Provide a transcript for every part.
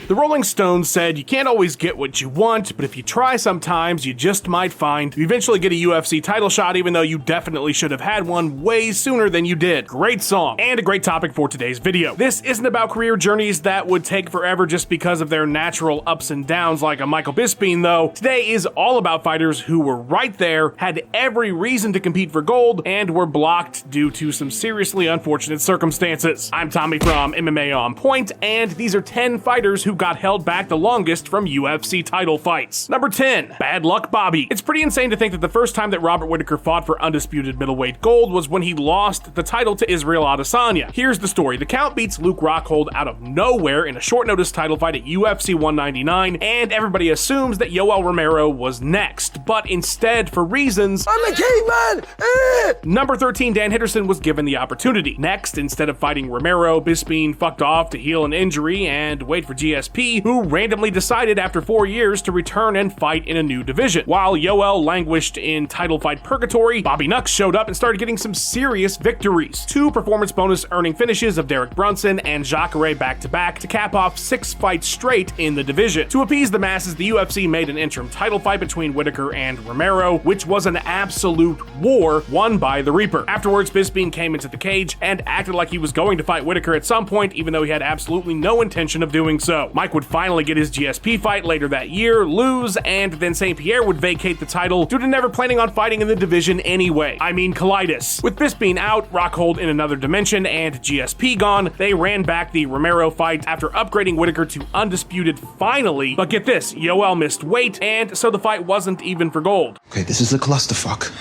The Rolling Stones said, "You can't always get what you want, but if you try sometimes, you just might find you eventually get a UFC title shot, even though you definitely should have had one way sooner than you did." Great song, and a great topic for today's video. This isn't about career journeys that would take forever just because of their natural ups and downs like a Michael Bisping, though. Today is all about fighters who were right there, had every reason to compete for gold, and were blocked due to some seriously unfortunate circumstances. I'm Tommy from MMA On Point, and these are 10 fighters who got held back the longest from UFC title fights. Number 10, Bad Luck Bobby. It's pretty insane to think that the first time that Robert Whittaker fought for undisputed middleweight gold was when he lost the title to Israel Adesanya. Here's the story. The Count beats Luke Rockhold out of nowhere in a short notice title fight at UFC 199, and everybody assumes that Yoel Romero was next, but instead, for reasons, I'm a caveman! Number 13, Dan Henderson was given the opportunity. Next, instead of fighting Romero, Bisping fucked off to heal an injury and wait for GSP, who randomly decided after 4 years to return and fight in a new division. While Yoel languished in title fight purgatory, Bobby Nux showed up and started getting some serious victories. 2 performance bonus earning finishes of Derek Brunson and Jacare back-to-back to cap off 6 fights straight in the division. To appease the masses, the UFC made an interim title fight between Whittaker and Romero, which was an absolute war won by the Reaper. Afterwards, Bisping came into the cage and acted like he was going to fight Whittaker at some point, even though he had absolutely no intention of doing so. Mike would finally get his GSP fight later that year, lose, and then St. Pierre would vacate the title due to never planning on fighting in the division anyway. I mean, colitis. With Bisping out, Rockhold in another dimension, and GSP gone, they ran back the Romero fight after upgrading Whittaker to undisputed finally. But get this, Yoel missed weight, and so the fight wasn't even for gold. Okay, this is a clusterfuck.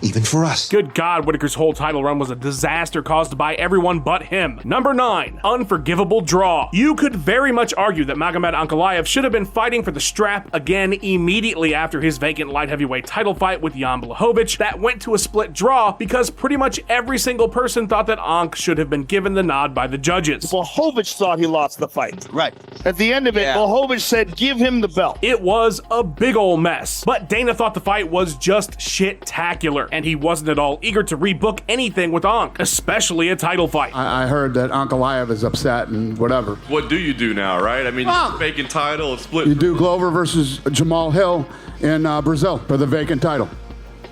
Even for us. Good God, Whittaker's whole title run was a disaster caused by everyone but him. Number 9, Unforgivable Draw. You could very much argue that Magomed Ankalaev should have been fighting for the strap again immediately after his vacant light heavyweight title fight with Jan Blachowicz that went to a split draw because pretty much every single person thought that Ank should have been given the nod by the judges. Blachowicz thought he lost the fight. Right. At the end of it, Blachowicz said, give him the belt. It was a big ol' mess, but Dana thought the fight was just shit-tacular, and he wasn't at all eager to rebook anything with Ank, especially a title fight. I heard that Ankalaev is upset and whatever. What do you do now, right? I mean, vacant title, it's split. You do Glover versus Jamal Hill in Brazil for the vacant title.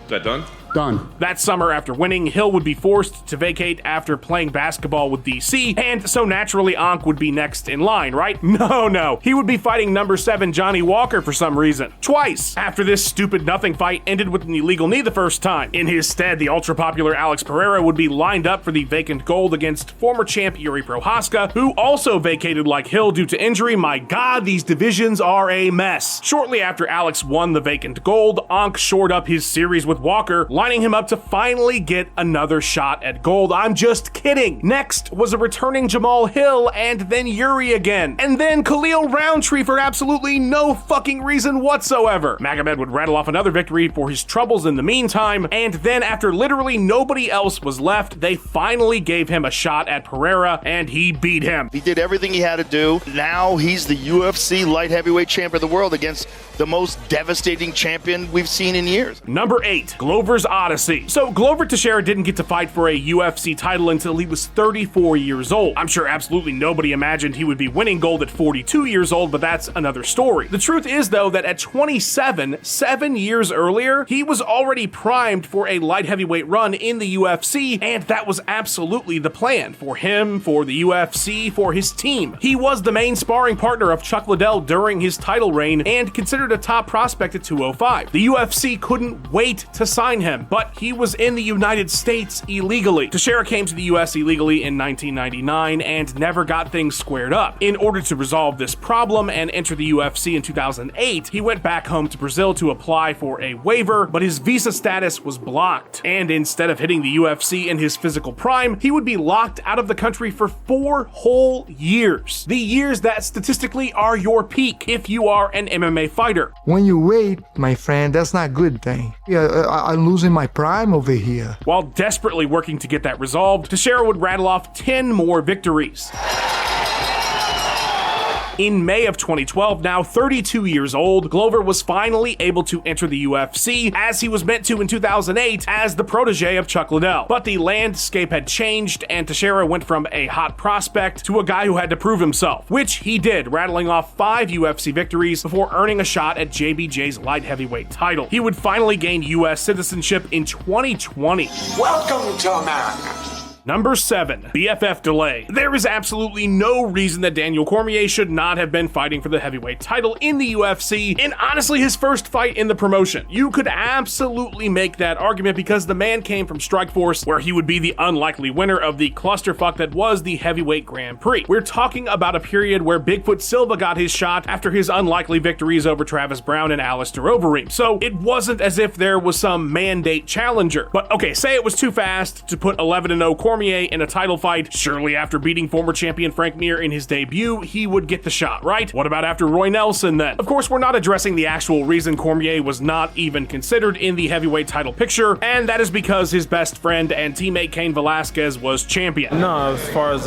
Is that done? Done. That summer, after winning, Hill would be forced to vacate after playing basketball with DC, and so naturally Ank would be next in line, right? No. He would be fighting number 7 Johnny Walker for some reason. Twice. After this stupid nothing fight ended with an illegal knee the first time. In his stead, the ultra-popular Alex Pereira would be lined up for the vacant gold against former champ Yuri Prohaska, who also vacated like Hill due to injury. My God, these divisions are a mess. Shortly after Alex won the vacant gold, Ank shored up his series with Walker, lining him up to finally get another shot at gold. I'm just kidding. Next was a returning Jamal Hill, and then Yuri again, and then Khalil Roundtree for absolutely no fucking reason whatsoever. Magomed would rattle off another victory for his troubles in the meantime, and then after literally nobody else was left, they finally gave him a shot at Pereira, and he beat him. He did everything he had to do. Now he's the UFC light heavyweight champion of the world against the most devastating champion we've seen in years. Number 8, Glover's Odyssey. So Glover Teixeira didn't get to fight for a UFC title until he was 34 years old. I'm sure absolutely nobody imagined he would be winning gold at 42 years old, but that's another story. The truth is, though, that at 27, 7 years earlier, he was already primed for a light heavyweight run in the UFC, and that was absolutely the plan for him, for the UFC, for his team. He was the main sparring partner of Chuck Liddell during his title reign and considered a top prospect at 205. The UFC couldn't wait to sign him, but he was in the United States illegally. Teixeira came to the US illegally in 1999 and never got things squared up. In order to resolve this problem and enter the UFC in 2008, he went back home to Brazil to apply for a waiver, but his visa status was blocked. And instead of hitting the UFC in his physical prime, he would be locked out of the country for 4 whole years. The years that statistically are your peak if you are an MMA fighter. When you wait, my friend, that's not a good thing. I'm losing my prime over here. While desperately working to get that resolved, Teixeira would rattle off 10 more victories. In May of 2012, now 32 years old, Glover was finally able to enter the UFC, as he was meant to in 2008 as the protege of Chuck Liddell. But the landscape had changed, and Teixeira went from a hot prospect to a guy who had to prove himself, which he did, rattling off 5 UFC victories before earning a shot at JBJ's light heavyweight title. He would finally gain US citizenship in 2020. Welcome to America. Number 7, BFF delay. There is absolutely no reason that Daniel Cormier should not have been fighting for the heavyweight title in the UFC, and honestly his first fight in the promotion. You could absolutely make that argument because the man came from Strikeforce, where he would be the unlikely winner of the clusterfuck that was the heavyweight Grand Prix. We're talking about a period where Bigfoot Silva got his shot after his unlikely victories over Travis Brown and Alistair Overeem, so it wasn't as if there was some mandate challenger. But okay, say it was too fast to put 11-0 Cormier in a title fight. Surely after beating former champion Frank Mir in his debut, he would get the shot, right? What about after Roy Nelson then? Of course, we're not addressing the actual reason Cormier was not even considered in the heavyweight title picture, and that is because his best friend and teammate Cain Velasquez was champion. No, as far as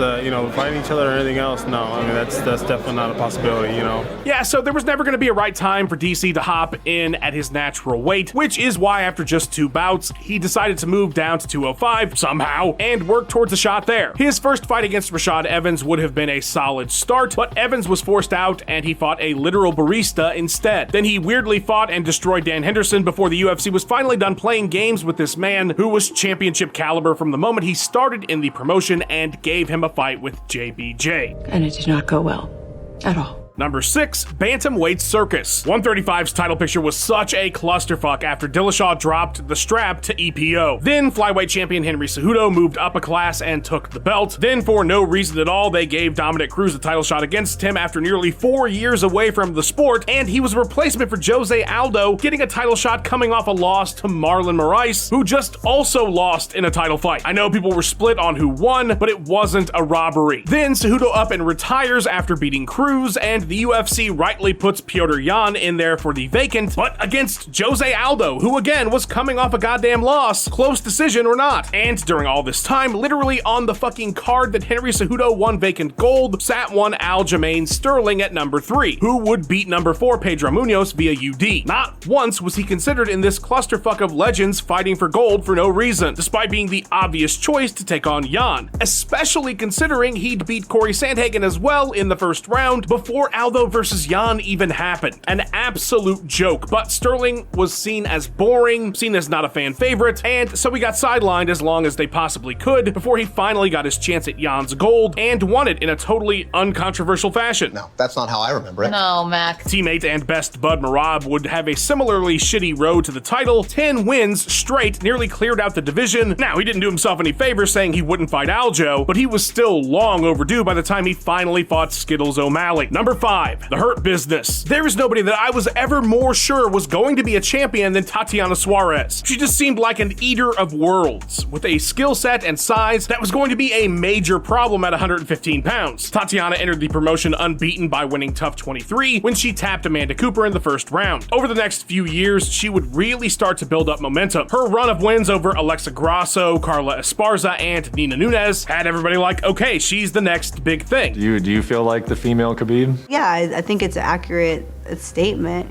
fighting each other or anything else, no. I mean, that's definitely not a possibility, Yeah, so there was never going to be a right time for DC to hop in at his natural weight, which is why after just 2 bouts, he decided to move down to 205 somehow and work towards a shot there. His first fight against Rashad Evans would have been a solid start, but Evans was forced out and he fought a literal barista instead. Then he weirdly fought and destroyed Dan Henderson before the UFC was finally done playing games with this man who was championship caliber from the moment he started in the promotion and gave him a fight with JBJ. And it did not go well at all. Number 6, Bantamweight Circus. 135's title picture was such a clusterfuck after Dillashaw dropped the strap to EPO. Then flyweight champion Henry Cejudo moved up a class and took the belt. Then for no reason at all, they gave Dominic Cruz a title shot against him after nearly 4 years away from the sport, and he was a replacement for Jose Aldo, getting a title shot coming off a loss to Marlon Moraes, who just also lost in a title fight. I know people were split on who won, but it wasn't a robbery. Then Cejudo up and retires after beating Cruz, and the UFC rightly puts Petr Yan in there for the vacant, but against Jose Aldo, who again was coming off a goddamn loss, close decision or not. And during all this time, literally on the fucking card that Henry Cejudo won vacant gold, sat one Aljamain Sterling at number 3, who would beat number 4 Pedro Munoz via UD. Not once was he considered in this clusterfuck of legends fighting for gold for no reason, despite being the obvious choice to take on Yan, especially considering he'd beat Corey Sandhagen as well in the first round before Aldo versus Yan even happened. An absolute joke, but Sterling was seen as boring, seen as not a fan favorite, and so he got sidelined as long as they possibly could before he finally got his chance at Jan's gold and won it in a totally uncontroversial fashion. No, that's not how I remember it. No, Mac. Teammate and best bud Merab would have a similarly shitty road to the title. 10 wins straight, nearly cleared out the division. Now, he didn't do himself any favors saying he wouldn't fight Aljo, but he was still long overdue by the time he finally fought Skittles O'Malley. Number 5, the Hurt Business. There is nobody that I was ever more sure was going to be a champion than Tatiana Suarez. She just seemed like an eater of worlds, with a skill set and size that was going to be a major problem at 115 pounds. Tatiana entered the promotion unbeaten by winning TUF 23 when she tapped Amanda Cooper in the first round. Over the next few years, she would really start to build up momentum. Her run of wins over Alexa Grasso, Carla Esparza, and Nina Nunes had everybody like, okay, she's the next big thing. Do you feel like the female Khabib? Yeah, I think it's an accurate statement,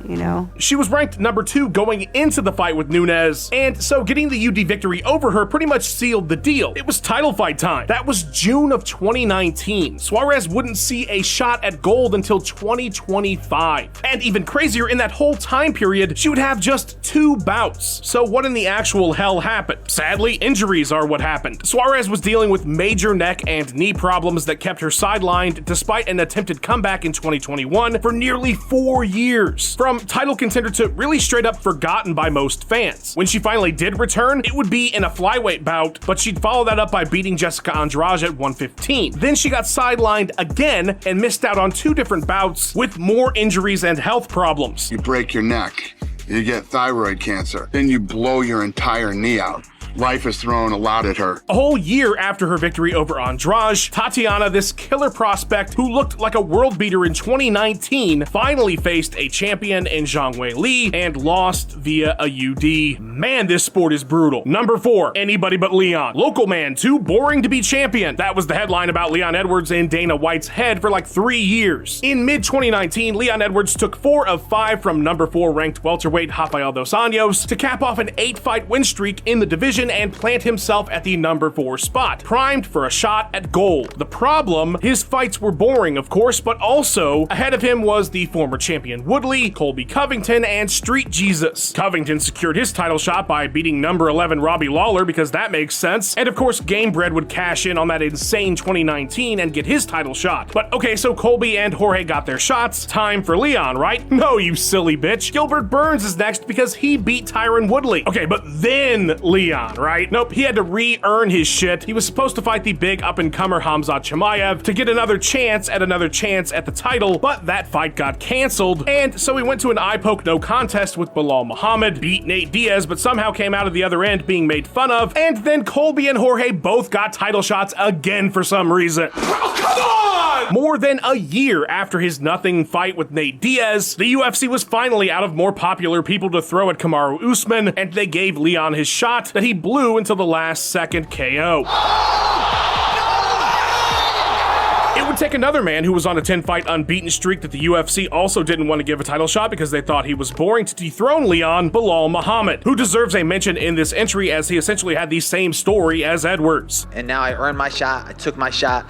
She was ranked number 2 going into the fight with Nunes, and so getting the UD victory over her pretty much sealed the deal. It was title fight time. That was June of 2019. Suarez wouldn't see a shot at gold until 2025. And even crazier, in that whole time period, she would have just 2 bouts. So what in the actual hell happened? Sadly, injuries are what happened. Suarez was dealing with major neck and knee problems that kept her sidelined despite an attempted comeback in 2021 for nearly 4 years. From title contender to really straight up forgotten by most fans. When she finally did return, it would be in a flyweight bout, but she'd follow that up by beating Jessica Andrade at 115. Then she got sidelined again and missed out on 2 different bouts with more injuries and health problems. You break your neck, you get thyroid cancer, then you blow your entire knee out. Life has thrown a lot at her. A whole year after her victory over Andrade, Tatiana, this killer prospect who looked like a world beater in 2019, finally faced a champion in Zhang Wei Li and lost via a UD. Man, this sport is brutal. Number 4, anybody but Leon. Local man, too boring to be champion. That was the headline about Leon Edwards in Dana White's head for like 3 years. In mid-2019, Leon Edwards took 4 of 5 from number 4 ranked welterweight Rafael dos Anjos to cap off an 8-fight win streak in the division and plant himself at the number 4 spot, primed for a shot at gold. The problem, his fights were boring, of course, but also ahead of him was the former champion Woodley, Colby Covington, and Street Jesus. Covington secured his title shot by beating number 11 Robbie Lawler because that makes sense, and of course Gamebred would cash in on that insane 2019 and get his title shot. But okay, so Colby and Jorge got their shots. Time for Leon, right? No, you silly bitch. Gilbert Burns is next because he beat Tyron Woodley. Okay, but then Leon, right? Nope, he had to re-earn his shit. He was supposed to fight the big up-and-comer Khamzat Chimaev to get another chance at the title, but that fight got canceled, and so he went to an eye-poke no contest with Bilal Muhammad, beat Nate Diaz, but somehow came out of the other end being made fun of, and then Colby and Jorge both got title shots again for some reason. Oh, come on! More than a year after his nothing fight with Nate Diaz, the UFC was finally out of more popular people to throw at Kamaru Usman, and they gave Leon his shot that he blew until the last second KO. It would take another man who was on a 10-fight unbeaten streak that the UFC also didn't want to give a title shot because they thought he was boring to dethrone Leon, Bilal Muhammad, who deserves a mention in this entry as he essentially had the same story as Edwards. And now I earned my shot. I took my shot.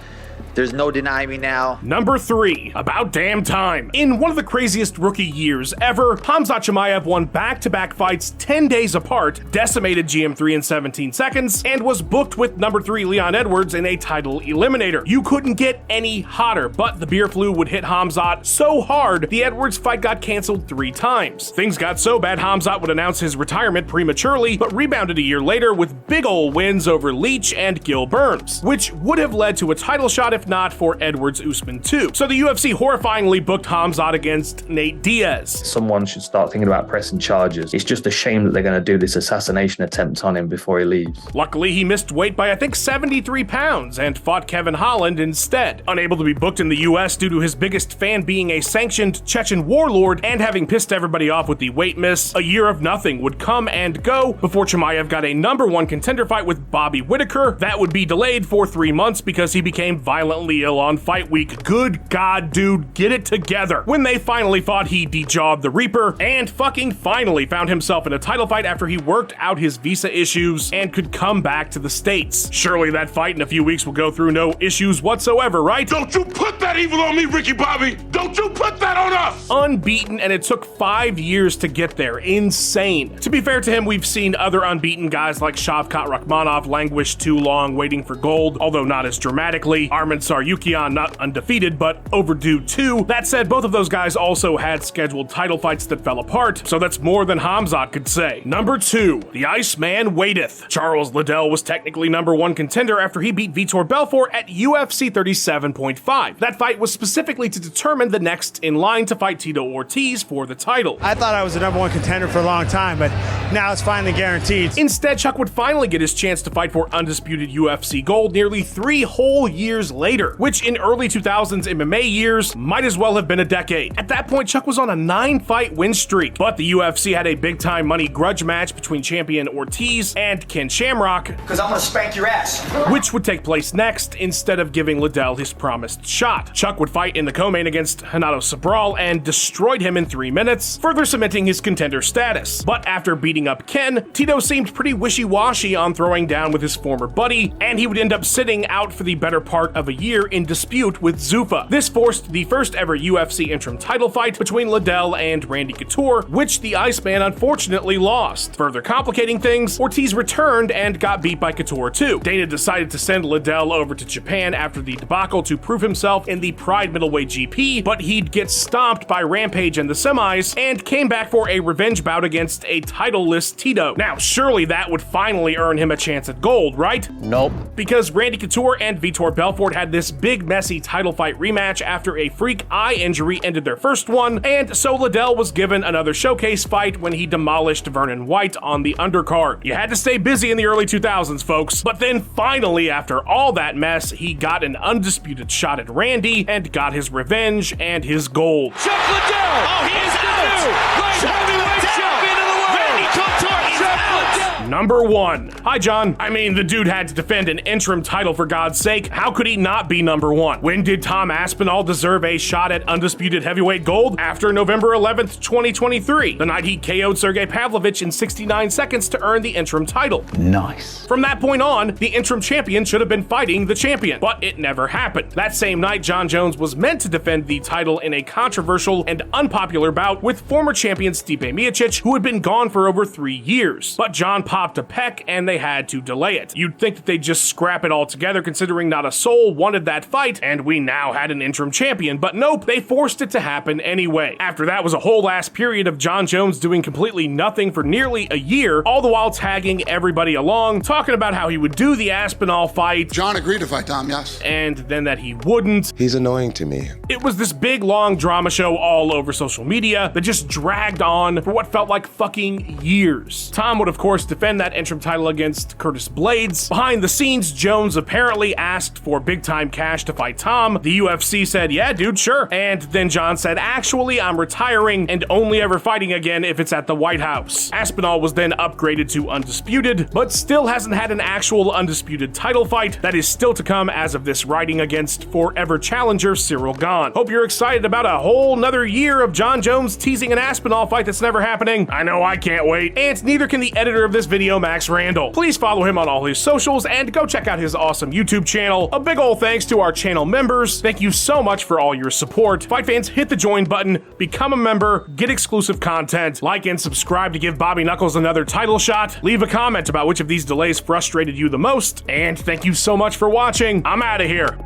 There's no denying me now. Number 3, about damn time. In one of the craziest rookie years ever, Khamzat Chimaev won back-to-back fights 10 days apart, decimated GM3 in 17 seconds, and was booked with number 3 Leon Edwards in a title eliminator. You couldn't get any hotter, but the beer flu would hit Khamzat so hard, the Edwards fight got canceled 3 times. Things got so bad Khamzat would announce his retirement prematurely, but rebounded a year later with big ol' wins over Leach and Gil Burns, which would have led to a title shot if not for Edwards Usman too. So the UFC horrifyingly booked Khamzat against Nate Diaz. Someone should start thinking about pressing charges. It's just a shame that they're going to do this assassination attempt on him before he leaves. Luckily, he missed weight by I think 73 pounds and fought Kevin Holland instead. Unable to be booked in the US due to his biggest fan being a sanctioned Chechen warlord and having pissed everybody off with the weight miss, a year of nothing would come and go before Chimaev got a number 1 contender fight with Bobby Whitaker. That would be delayed for 3 months because he became violently ill on fight week. Good God, dude, get it together. When they finally fought, he de-jawed the Reaper and fucking finally found himself in a title fight after he worked out his visa issues and could come back to the States. Surely that fight in a few weeks will go through no issues whatsoever, right? Don't you put that evil on me, Ricky Bobby! Don't you put that on us! Unbeaten, and it took 5 years to get there. Insane. To be fair to him, we've seen other unbeaten guys like Shavkat Rakhmonov languish too long waiting for gold, although not as dramatically. Arman Tsarukyan not undefeated, but overdue too. That said, both of those guys also had scheduled title fights that fell apart, so that's more than Khamzat could say. Number 2, the Iceman waiteth. Charles Liddell was technically number 1 contender after he beat Vitor Belfort at UFC 37.5. That fight was specifically to determine the next in line to fight Tito Ortiz for the title. I thought I was the number 1 contender for a long time, but now it's finally guaranteed. Instead, Chuck would finally get his chance to fight for undisputed UFC gold nearly 3 whole years later, which in early 2000s MMA years might as well have been a decade. At that point, Chuck was on a 9-fight win streak, but the UFC had a big-time money grudge match between champion Ortiz and Ken Shamrock, Because I'm gonna spank your ass. which would take place next instead of giving Liddell his promised shot. Chuck would fight in the co-main against Renato Sobral and destroyed him in 3 minutes, further cementing his contender status. But after beating up Ken, Tito seemed pretty wishy-washy on throwing down with his former buddy, and he would end up sitting out for the better part of a year in dispute with Zuffa. This forced the first ever UFC interim title fight between Liddell and Randy Couture, which the Iceman unfortunately lost. Further complicating things, Ortiz returned and got beat by Couture too. Dana decided to send Liddell over to Japan after the debacle to prove himself in the Pride Middleweight GP, but he'd get stomped by Rampage in the semis and came back for a revenge bout against a title-less Tito. Now, surely that would finally earn him a chance at gold, right? Nope. Because Randy Couture and Vitor Belfort had this big messy title fight rematch after a freak eye injury ended their first one, and so Liddell was given another showcase fight when he demolished Vernon White on the undercard. You had to stay busy in the early 2000s, folks. But then finally, after all that mess, he got an undisputed shot at Randy and got his revenge and his gold. Chuck Liddell! Oh, he is the new light heavyweight champion of the world! Randy Couture is out! Number 1. Hi, John. I mean, the dude had to defend an interim title for God's sake. How could he not be number 1? When did Tom Aspinall deserve a shot at undisputed heavyweight gold? After November 11th, 2023, the night he KO'd Sergey Pavlovich in 69 seconds to earn the interim title. Nice. From that point on, the interim champion should have been fighting the champion, but it never happened. That same night, Jon Jones was meant to defend the title in a controversial and unpopular bout with former champion Stipe Miocic, who had been gone for over 3 years. But Jon popped a pec and they had to delay it. You'd think that they'd just scrap it all together considering not a soul wanted that fight and we now had an interim champion, but nope, they forced it to happen anyway. After that was a whole ass period of Jon Jones doing completely nothing for nearly a year, all the while tagging everybody along, talking about how he would do the Aspinall fight. John agreed to fight Tom, yes. And then that he wouldn't. He's annoying to me. It was this big long drama show all over social media that just dragged on for what felt like fucking years. Tom would of course defend that interim title against Curtis Blades. Behind the scenes, Jones apparently asked for big time cash to fight Tom. The UFC said, yeah dude, sure. And then Jon said, actually I'm retiring and only ever fighting again if it's at the White House. Aspinall was then upgraded to undisputed, but still hasn't had an actual undisputed title fight. That is still to come as of this writing against forever challenger Cyril Gane. Hope you're excited about a whole nother year of Jon Jones teasing an Aspinall fight that's never happening. I know I can't wait. And neither can the editor of this video, Max Randall. Please follow him on all his socials and go check out his awesome YouTube channel. A big ol' thanks to our channel members. Thank you so much for all your support. Fight fans, hit the join button, become a member, get exclusive content, like and subscribe to give Bobby Knuckles another title shot, leave a comment about which of these delays frustrated you the most, and thank you so much for watching. I'm out of here.